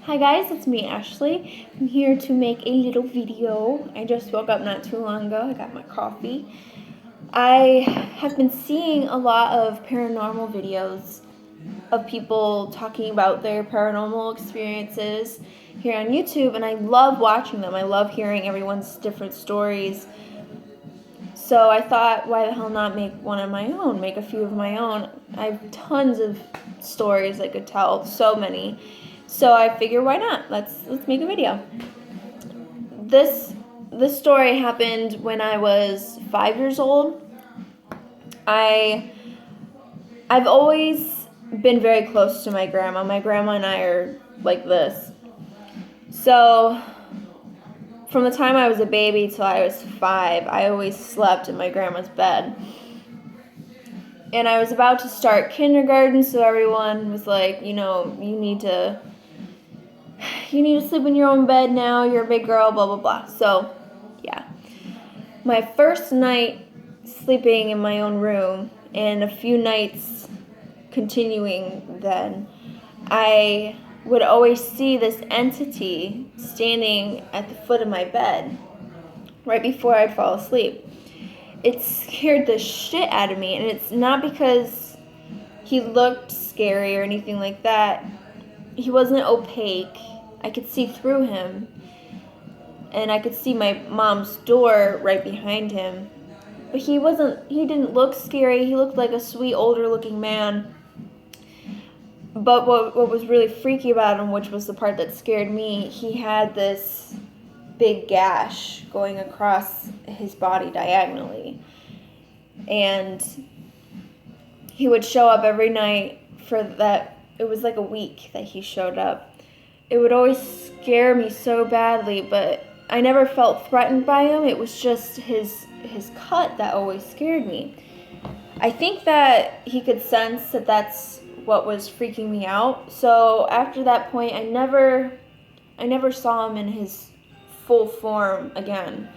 Hi guys, it's me, Ashley. I'm here to make a little video. I just woke up not too long ago. I got my coffee. I have been seeing a lot of paranormal videos of people talking about their paranormal experiences here on YouTube, and I love watching them. I love hearing everyone's different stories. So I thought, why the hell not make one of my own, make a few of my own. I have tons of stories I could tell, so many. So I figure, why not? Let's make a video. This story happened when I was 5 years old. I've always been very close to my grandma. My grandma and I are like this. So from the time I was a baby till I was 5, I always slept in my grandma's bed. And I was about to start kindergarten, so everyone was like, you need to sleep in your own bed now, you're a big girl, blah, blah, blah. So, yeah. My first night sleeping in my own room, and a few nights continuing then, I would always see this entity standing at the foot of my bed right before I'd fall asleep. It scared the shit out of me, and it's not because he looked scary or anything like that. He wasn't opaque. I could see through him, and I could see my mom's door right behind him. But he didn't look scary. He looked like a sweet, older-looking man. But what was really freaky about him, which was the part that scared me, he had this big gash going across his body diagonally. And he would show up every night for that. It was like a week that he showed up. It would always scare me so badly, but I never felt threatened by him. It was just his cut that always scared me. I think that he could sense that that's what was freaking me out. So after that point, I never saw him in his full form again.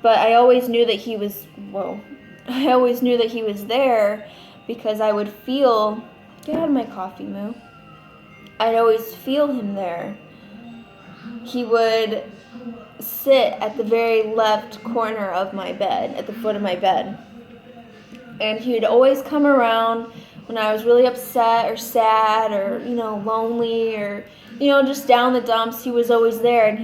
But I always knew that he was there because I would feel, get out of my coffee, Moo. I'd always feel him there. He would sit at the very left corner of my bed, at the foot of my bed. And he'd always come around when I was really upset or sad or, lonely or, just down the dumps. He was always there, and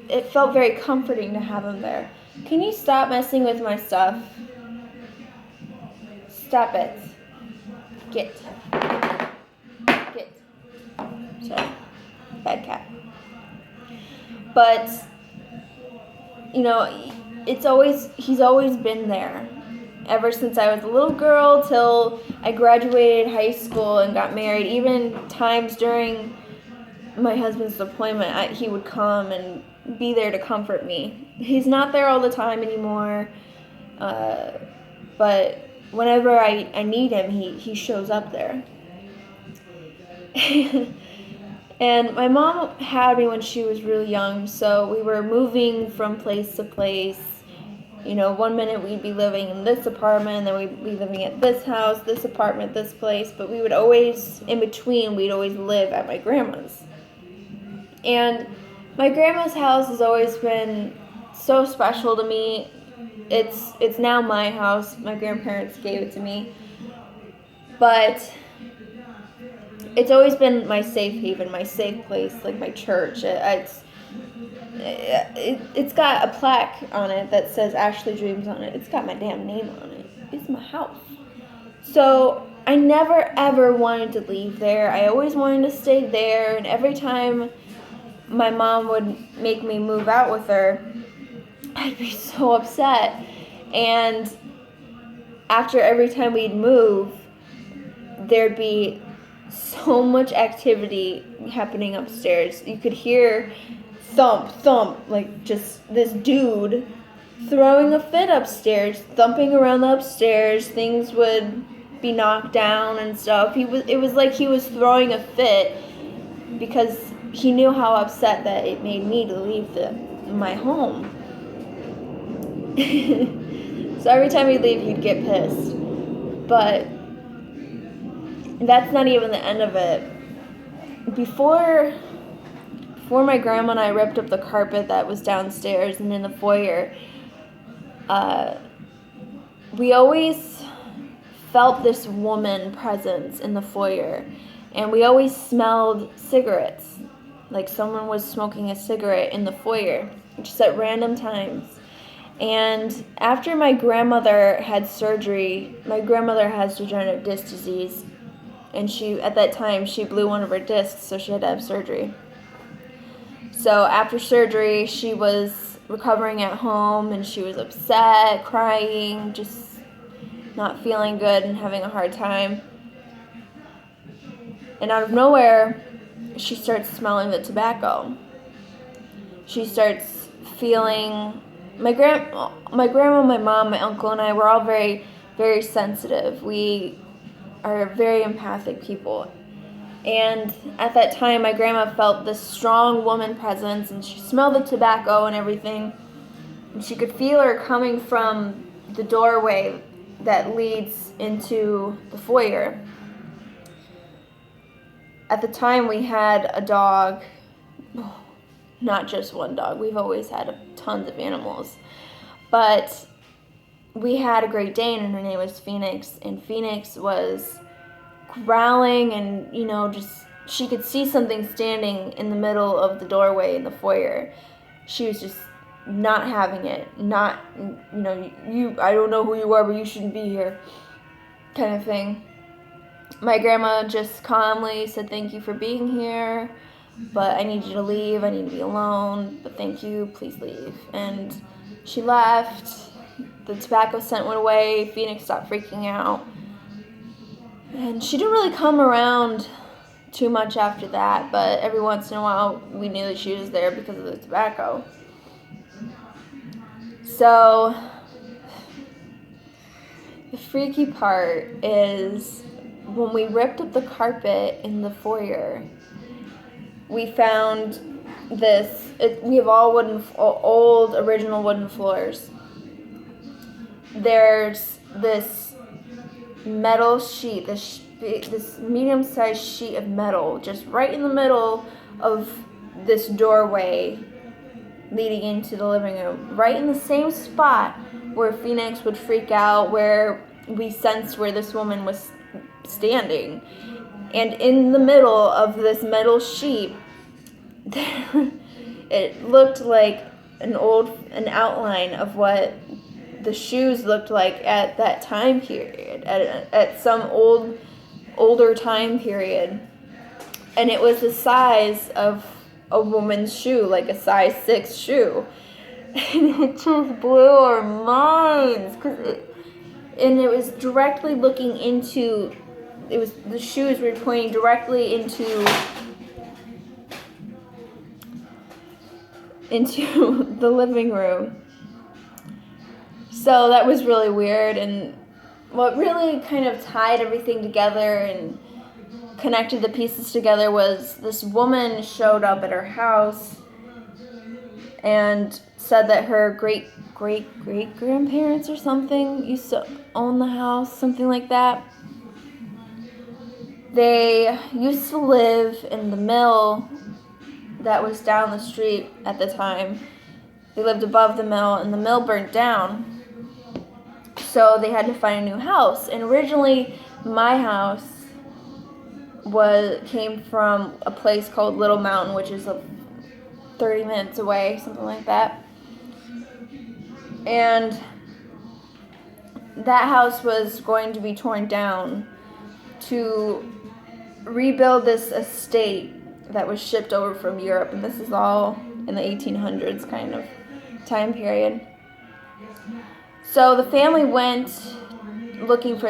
it felt very comforting to have him there. Can you stop messing with my stuff? Stop it. Get. Sorry. Bad cat. But, he's always been there. Ever since I was a little girl till I graduated high school and got married. Even times during my husband's deployment, he would come and be there to comfort me. He's not there all the time anymore, but whenever I need him, he shows up there. And my mom had me when she was really young, so we were moving from place to place. 1 minute we'd be living in this apartment, then we'd be living at this house, this apartment, this place, but we would always, in between, we'd always live at my grandma's. And my grandma's house has always been so special to me. It's now my house. My grandparents gave it to me. But it's always been my safe haven, my safe place, like my church. It's got a plaque on it that says Ashley Dreams on it. It's got my damn name on it. It's my house. So I never ever wanted to leave there. I always wanted to stay there, and every time my mom would make me move out with her, I'd be so upset. And after every time we'd move, there'd be so much activity happening upstairs. You could hear thump, thump, like just this dude throwing a fit upstairs, thumping around the upstairs. Things would be knocked down and stuff. It was like he was throwing a fit because he knew how upset that it made me to leave my home. So every time he'd leave, he'd get pissed. But that's not even the end of it. Before before my grandma and I ripped up the carpet that was downstairs and in the foyer, we always felt this woman presence in the foyer, and we always smelled cigarettes, like someone was smoking a cigarette in the foyer, just at random times. And after my grandmother had surgery, my grandmother has degenerative disc disease, and at that time she blew one of her discs, so she had to have surgery. So after surgery, she was recovering at home, and she was upset, crying, just not feeling good and having a hard time. And out of nowhere, she starts smelling the tobacco. She starts feeling, my grandma, my mom, my uncle, and I were all very, very sensitive. We are very empathic people. And at that time, my grandma felt this strong woman presence, and she smelled the tobacco and everything. And she could feel her coming from the doorway that leads into the foyer. At the time, we had a dog, not just one dog. We've always had tons of animals. But we had a Great Dane, and her name was Phoenix. And Phoenix was growling, and just she could see something standing in the middle of the doorway in the foyer. She was just not having it, not I don't know who you are, but you shouldn't be here, kind of thing. My grandma just calmly said, "Thank you for being here, but I need you to leave. I need to be alone, but thank you, please leave." And she left. The tobacco scent went away. Phoenix stopped freaking out. And she didn't really come around too much after that, but every once in a while we knew that she was there because of the tobacco. So the freaky part is when we ripped up the carpet in the foyer, we found we have all old original wooden floors. There's this metal sheet, this medium-sized sheet of metal, just right in the middle of this doorway leading into the living room, right in the same spot where Phoenix would freak out, where we sensed where this woman was standing. And in the middle of this metal sheet, it looked like an outline of what the shoes looked like at that time period, at some older time period. And it was the size of a woman's shoe, like a size 6 shoe. And it just blew our minds, and it was directly looking into, the shoes were pointing directly into the living room. So that was really weird, and what really kind of tied everything together and connected the pieces together was this woman showed up at her house and said that her great-great-great-grandparents or something used to own the house, something like that. They used to live in the mill that was down the street at the time. They lived above the mill, and the mill burnt down. So they had to find a new house. And originally, my house came from a place called Little Mountain, which is 30 minutes away, something like that. And that house was going to be torn down to rebuild this estate that was shipped over from Europe. And this is all in the 1800s kind of time period. So the family went looking for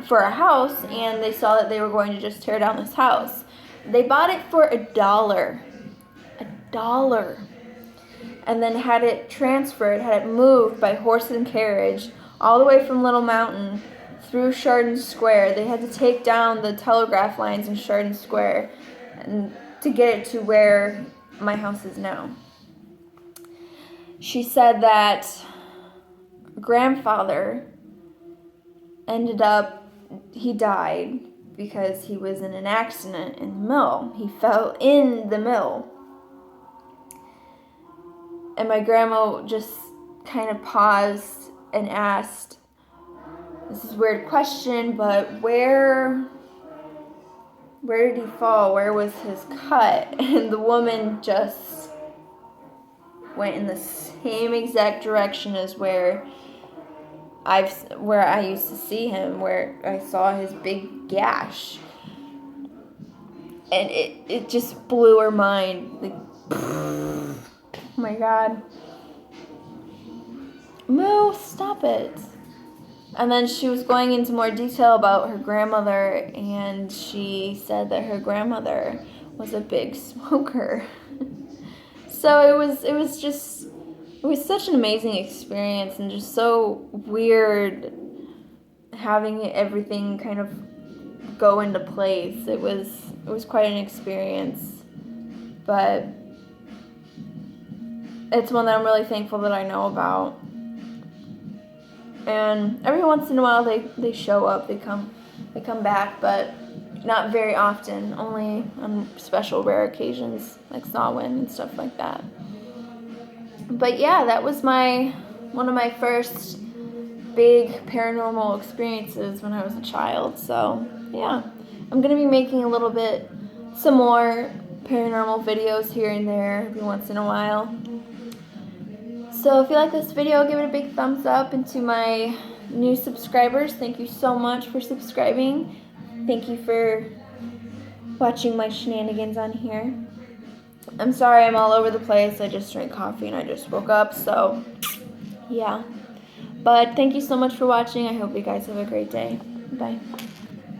for a house, and they saw that they were going to just tear down this house. They bought it for $1, and then had it transferred, had it moved by horse and carriage all the way from Little Mountain through Chardon Square. They had to take down the telegraph lines in Chardon Square and to get it to where my house is now. She said that grandfather he died because he was in an accident in the mill. He fell in the mill. And my grandma just kind of paused and asked, this is a weird question, but where did he fall? Where was his cut? And the woman just went in the same exact direction as where I used to see him, where I saw his big gash. And it just blew her mind. Like, oh my God. Moo, stop it. And then she was going into more detail about her grandmother, and she said that her grandmother was a big smoker. So it was such an amazing experience, and just so weird having everything kind of go into place. It was quite an experience, but it's one that I'm really thankful that I know about. And every once in a while they show up, they come back, but not very often, only on special rare occasions like Samhain and stuff like that. But yeah, that was one of my first big paranormal experiences when I was a child. So yeah, I'm gonna be making some more paranormal videos here and there every once in a while. So if you like this video, give it a big thumbs up. And to my new subscribers, thank you so much for subscribing. Thank you for watching my shenanigans on here. I'm sorry I'm all over the place. I just drank coffee and I just woke up, so yeah. But thank you so much for watching. I hope you guys have a great day. Bye.